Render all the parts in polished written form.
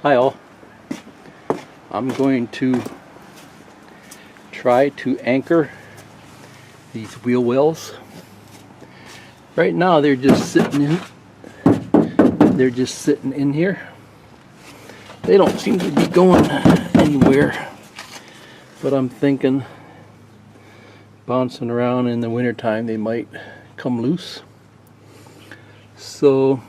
Hi all. I'm going to try to anchor these wheel wells. Right now they're just sitting in here. They don't seem to be going anywhere, but I'm thinking bouncing around in the wintertime they might come loose. So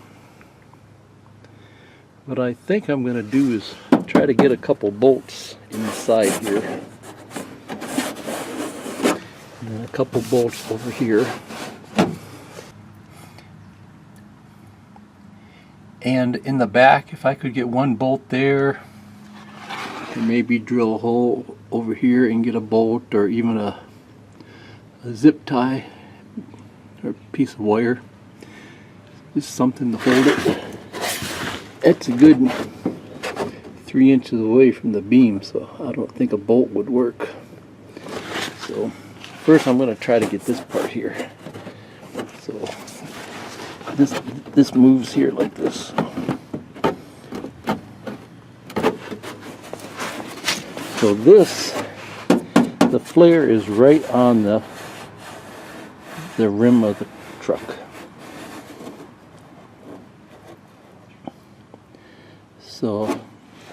what I think I'm going to do is try to get a couple bolts inside here, and then a couple bolts over here, and in the back if I could get one bolt there, and maybe drill a hole over here and get a bolt, or even a zip tie or a piece of wire, just something to hold it. It's a good 3 inches away from the beam, so I don't think a bolt would work. So first I'm going to try to get this part here. So this moves here like this. So the flare is right on the rim of the truck. So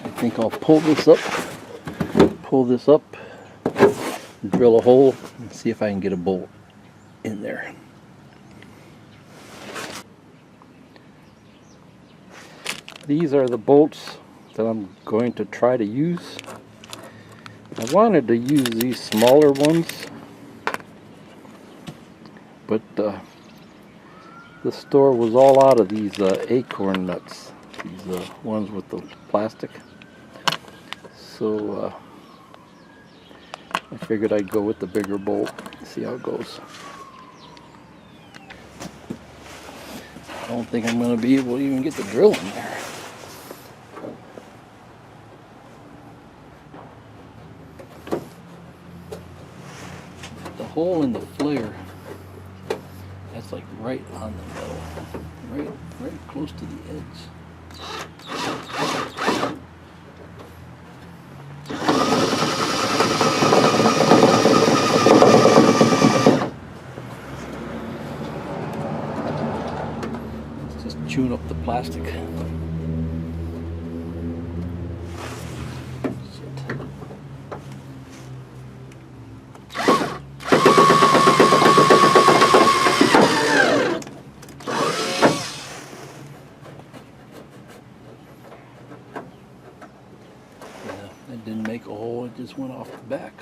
I think I'll pull this up, drill a hole, and see if I can get a bolt in there. These are the bolts that I'm going to try to use. I wanted to use these smaller ones, but the store was all out of these acorn nuts. These ones with the plastic. So I figured I'd go with the bigger bolt, see how it goes. I don't think I'm going to be able to even get the drill in there. The hole in the flare, that's like right on the metal, right close to the edge. Let's just tune up the plastic. It didn't make a hole, it just went off the back.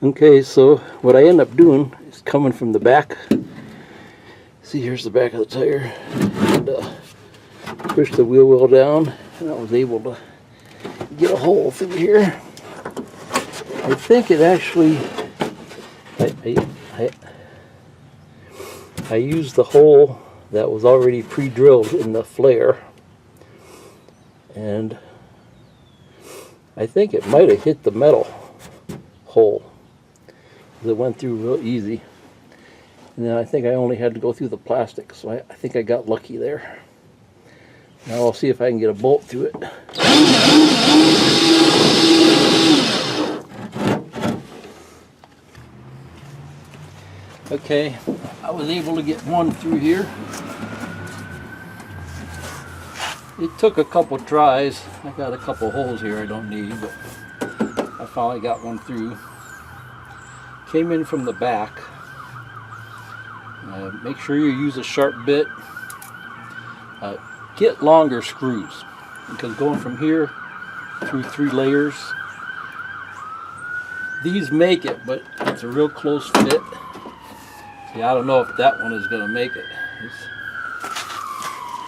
Okay, so what I end up doing is coming from the back. See, here's the back of the tire, and push the wheel well down, and I was able to get a hole through here. I think it actually, I used the hole that was already pre-drilled in the flare, and I think it might have hit the metal hole. It went through real easy, and then I think I only had to go through the plastic, so I think I got lucky there. Now I'll see if I can get a bolt through it. Okay, I was able to get one through here. It took a couple tries. I got a couple holes here I don't need, but I finally got one through. Came in from the back. Make sure you use a sharp bit. Get longer screws, because going from here through 3 layers, these make it, but it's a real close fit. See, I don't know if that one is going to make it.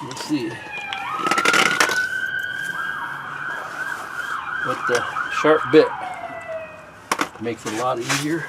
Let's see. with the sharp bit. Makes it a lot easier.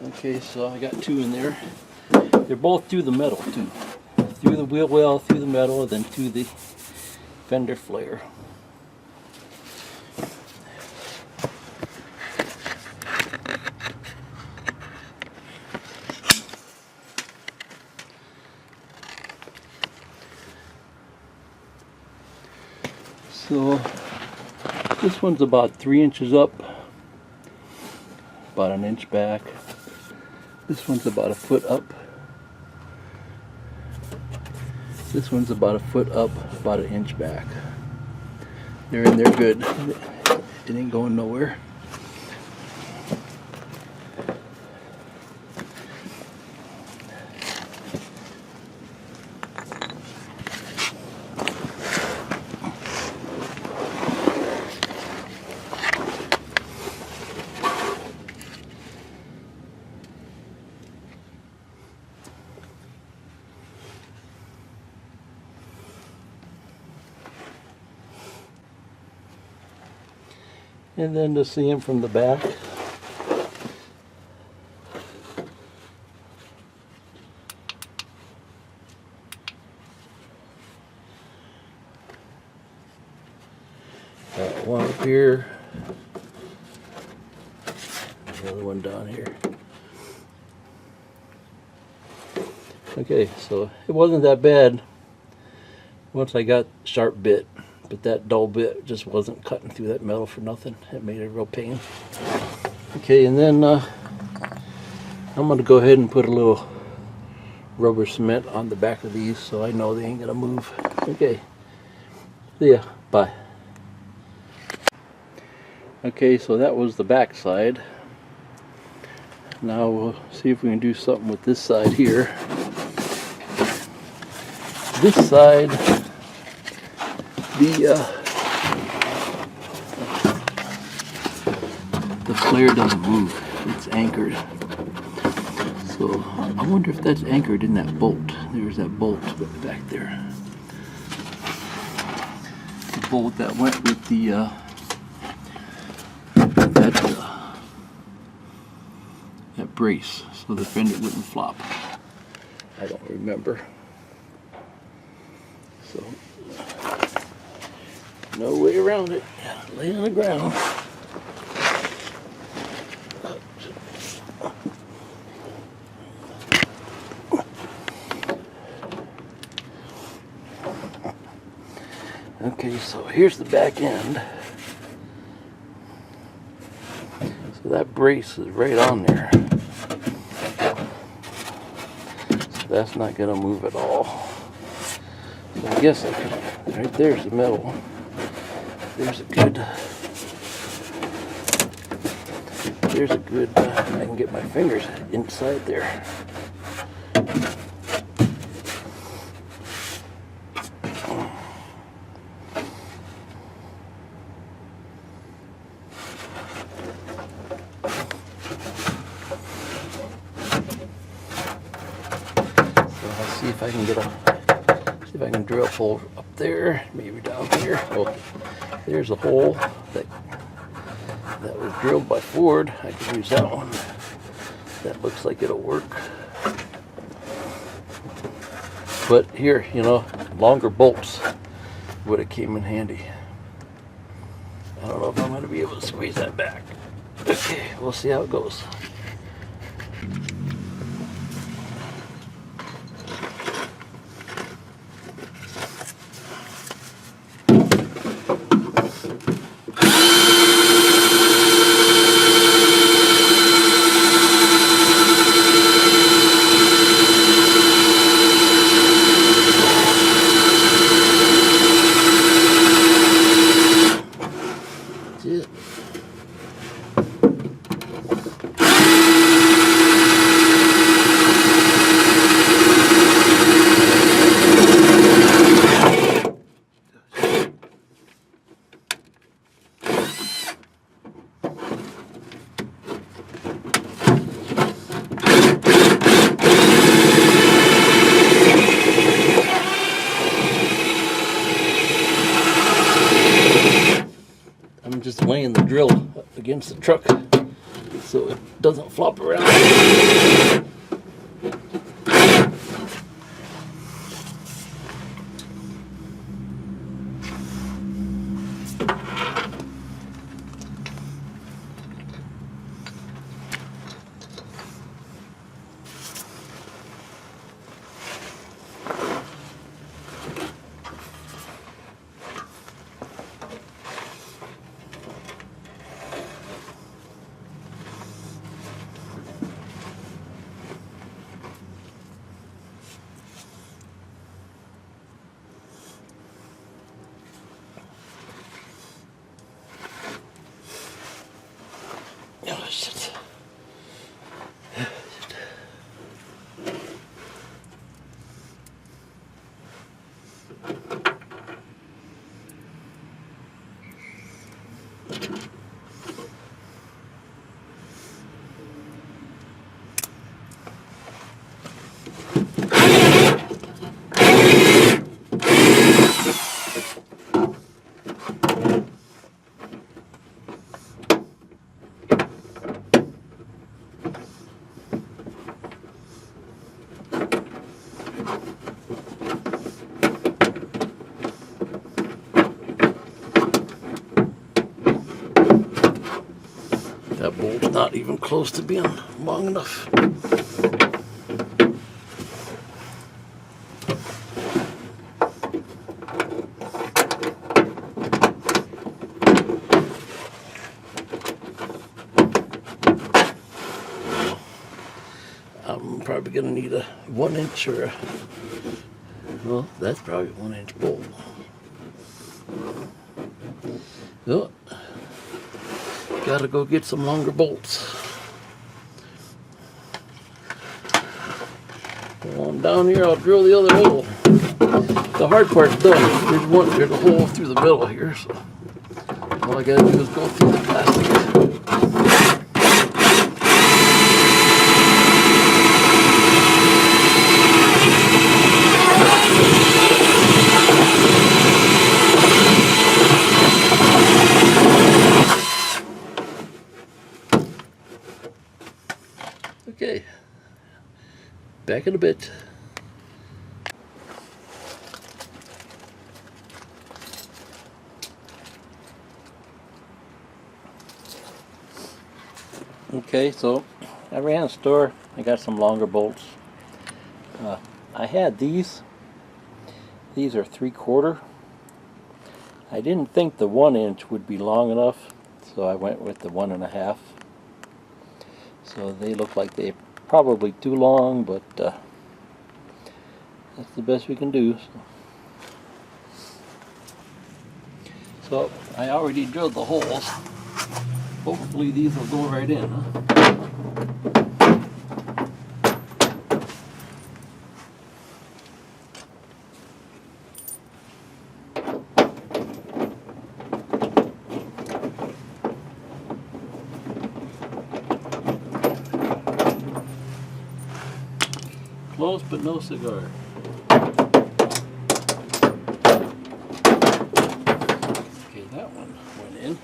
Okay, so I got two in there. They're both through the metal too. Through the wheel well, through the metal, then through the fender flare. So this one's about 3 inches up, about an inch back. This one's about a foot up. This one's about a foot up, about an inch back. They're in there good. It ain't going nowhere. And then to see him from the back. Got one up here. Another one down here. Okay, so it wasn't that bad once I got sharp bit. But that dull bit just wasn't cutting through that metal for nothing. It made it a real pain. Okay, and then I'm going to go ahead and put a little rubber cement on the back of these so I know they ain't going to move. Okay, see ya. Bye. Okay, so that was the back side. Now we'll see if we can do something with this side here. This side, the flare doesn't move. It's anchored. So I wonder if that's anchored in that bolt. There's that bolt back there. The bolt that went with the that brace, so the fender wouldn't flop. I don't remember. So no way around it. Lay on the ground. Okay, so here's the back end. So that brace is right on there. So that's not going to move at all. So I guess I could, right there's the metal. There's a good, I can get my fingers inside there. See if I can get see if I can drill a hole up there, maybe down here. Oh, there's a hole that was drilled by Ford. I could use that one. That looks like it'll work. But here, you know, longer bolts would have came in handy. I don't know if I'm going to be able to squeeze that back. Okay, we'll see how it goes. That's it. I'm just laying the drill against the truck so it doesn't flop around. Oh, shit. That bolt's not even close to being long enough. I'm probably going to need a 1 inch or a, well, that's probably a 1 inch bolt. Oh, gotta go get some longer bolts. While I'm down here, I'll drill the other hole. The hard part's done. There's a hole through the middle here, so all I gotta do is go through the plastic. Okay, back in a bit. Okay, so I ran a store. I got some longer bolts. I had these. These are 3/4. I didn't think the 1 inch would be long enough, so I went with the 1.5. So they look like they're probably too long, but that's the best we can do. So I already drilled the holes. Hopefully these will go right in, huh? Close but no cigar. Okay, that one went in.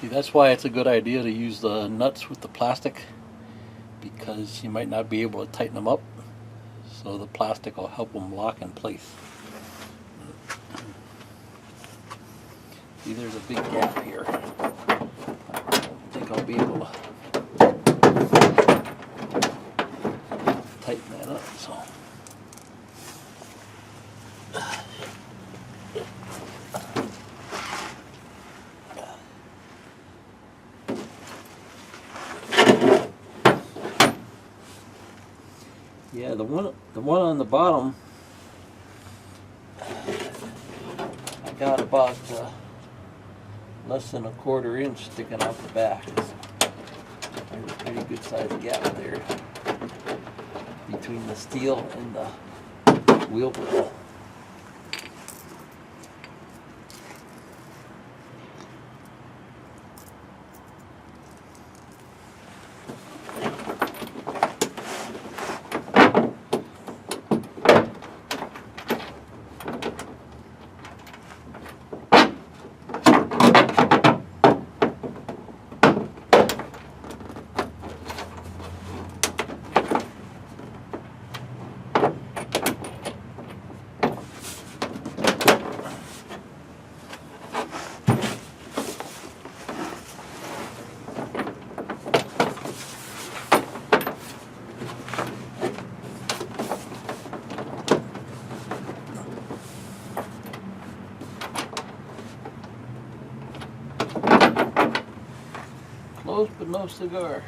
See, that's why it's a good idea to use the nuts with the plastic, because you might not be able to tighten them up, so the plastic will help them lock in place. See, there's a big gap here. I don't think I'll be able to tighten that up. So. Yeah, the one on the bottom, I got about less than a 1/4 inch sticking out the back. There's a pretty good sized gap there between the steel and the wheel well. Close but no cigar.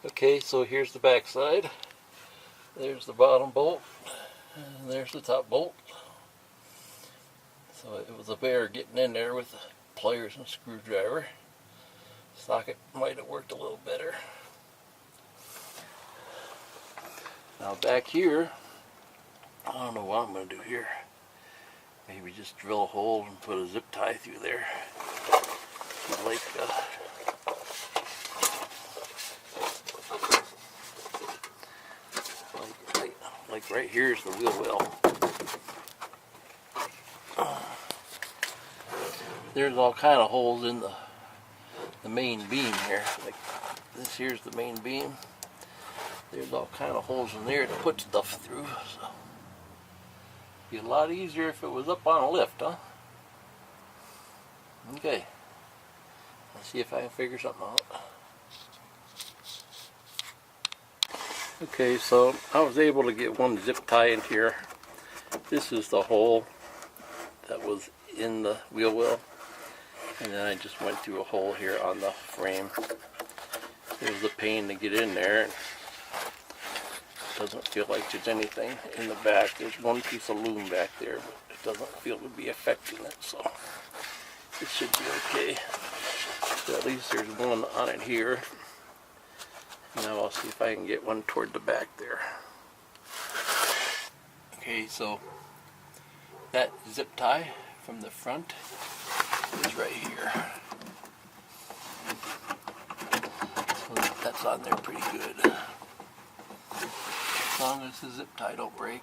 Okay, so here's the back side. There's the bottom bolt, and there's the top bolt. So it was a bear getting in there with the pliers and screwdriver. Socket might have worked a little better. Now back here, I don't know what I'm going to do here. Maybe just drill a hole and put a zip tie through there. Like right here is the wheel well. There's all kind of holes in the main beam here. Like this here's the main beam. There's all kind of holes in there to put stuff through. So be a lot easier if it was up on a lift, huh? Okay. Let's see if I can figure something out. Okay, so I was able to get one zip tie in here. This is the hole that was in the wheel well. And then I just went through a hole here on the frame. It was a pain to get in there. It doesn't feel like there's anything in the back. There's one piece of loom back there, but it doesn't feel to be affecting it, so it should be okay. So at least there's one on it here. Now I'll see if I can get one toward the back there. Okay, so that zip tie from the front is right here. So that's on there pretty good. As long as the zip tie don't break,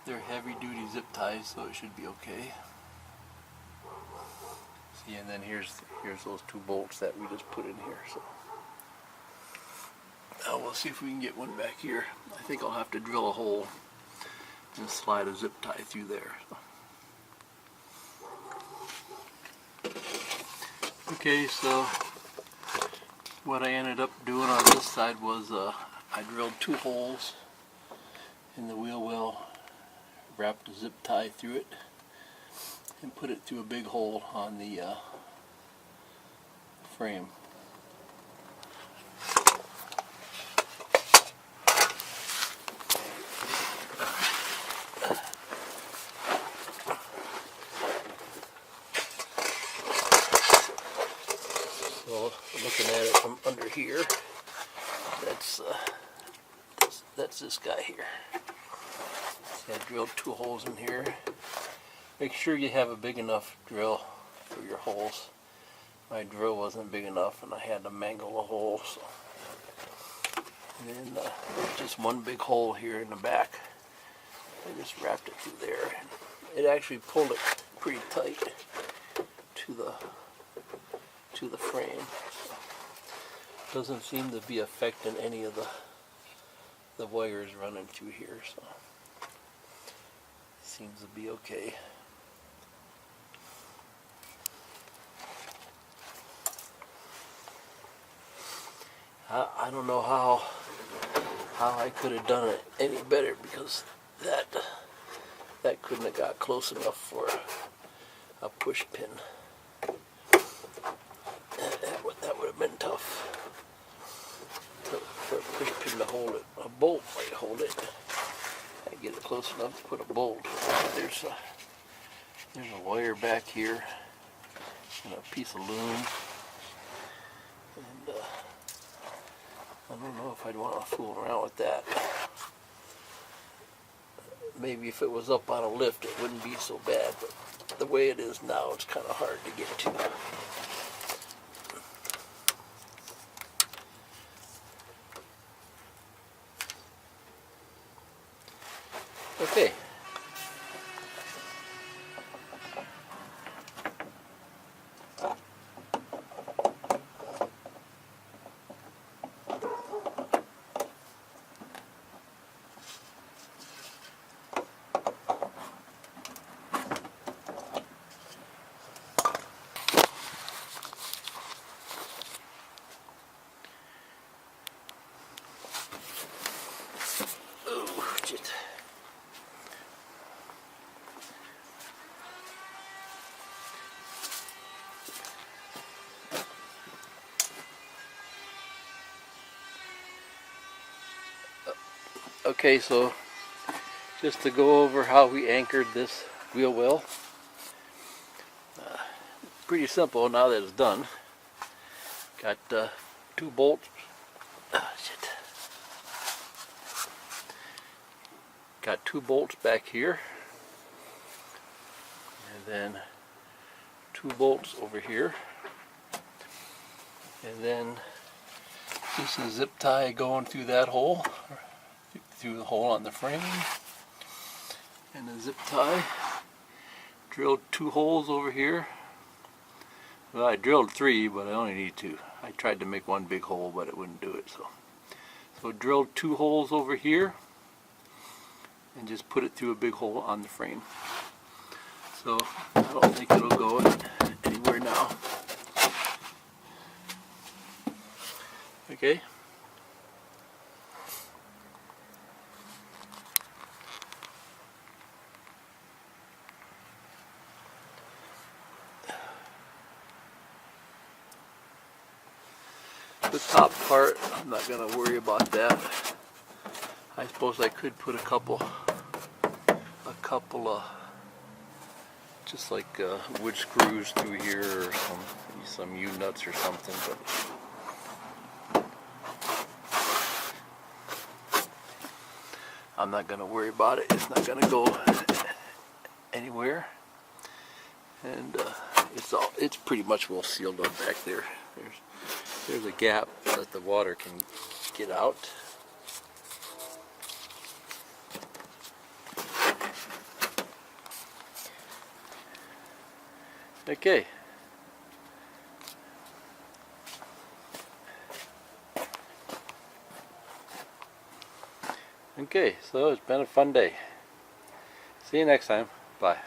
they're heavy duty zip ties, so it should be okay. See, and then here's those two bolts that we just put in here. So now we'll see if we can get one back here. I think I'll have to drill a hole and slide a zip tie through there. Okay, so what I ended up doing on this side was I drilled 2 holes in the wheel well, wrapped a zip tie through it, and put it through a big hole on the frame. So looking at it from under here, that's this guy here. See, I drilled 2 holes in here. Make sure you have a big enough drill for your holes. My drill wasn't big enough and I had to mangle a hole. So. And then there's just one big hole here in the back. I just wrapped it through there. It actually pulled it pretty tight to the frame. So doesn't seem to be affecting any of the wires running through here. So seems to be okay. I don't know how I could have done it any better, because that couldn't have got close enough for a push pin. That would have been tough for a push pin to hold it. A bolt might hold it. I get it close enough to put a bolt. There's a wire back here and a piece of loom. And I don't know if I'd want to fool around with that. Maybe if it was up on a lift it wouldn't be so bad, but the way it is now it's kind of hard to get to. Okay. Okay, so just to go over how we anchored this wheel well. Pretty simple now that it's done. Got 2 bolts. Got 2 bolts back here, and then 2 bolts over here, and then just a zip tie going through that hole, through the hole on the frame, and a zip tie. Drilled 2 holes over here Well, I drilled 3, but I only need 2. I tried to make one big hole, but it wouldn't do it. So drilled 2 holes over here and just put it through a big hole on the frame. So I don't think it'll go anywhere now. Okay. The top part, I'm not going to worry about that. I suppose I could put a couple of just like wood screws through here, or some U-nuts or something, but I'm not going to worry about it. It's not going to go anywhere, and it's pretty much well sealed up back there. There's a gap that the water can get out. Okay. Okay, so it's been a fun day. See you next time. Bye.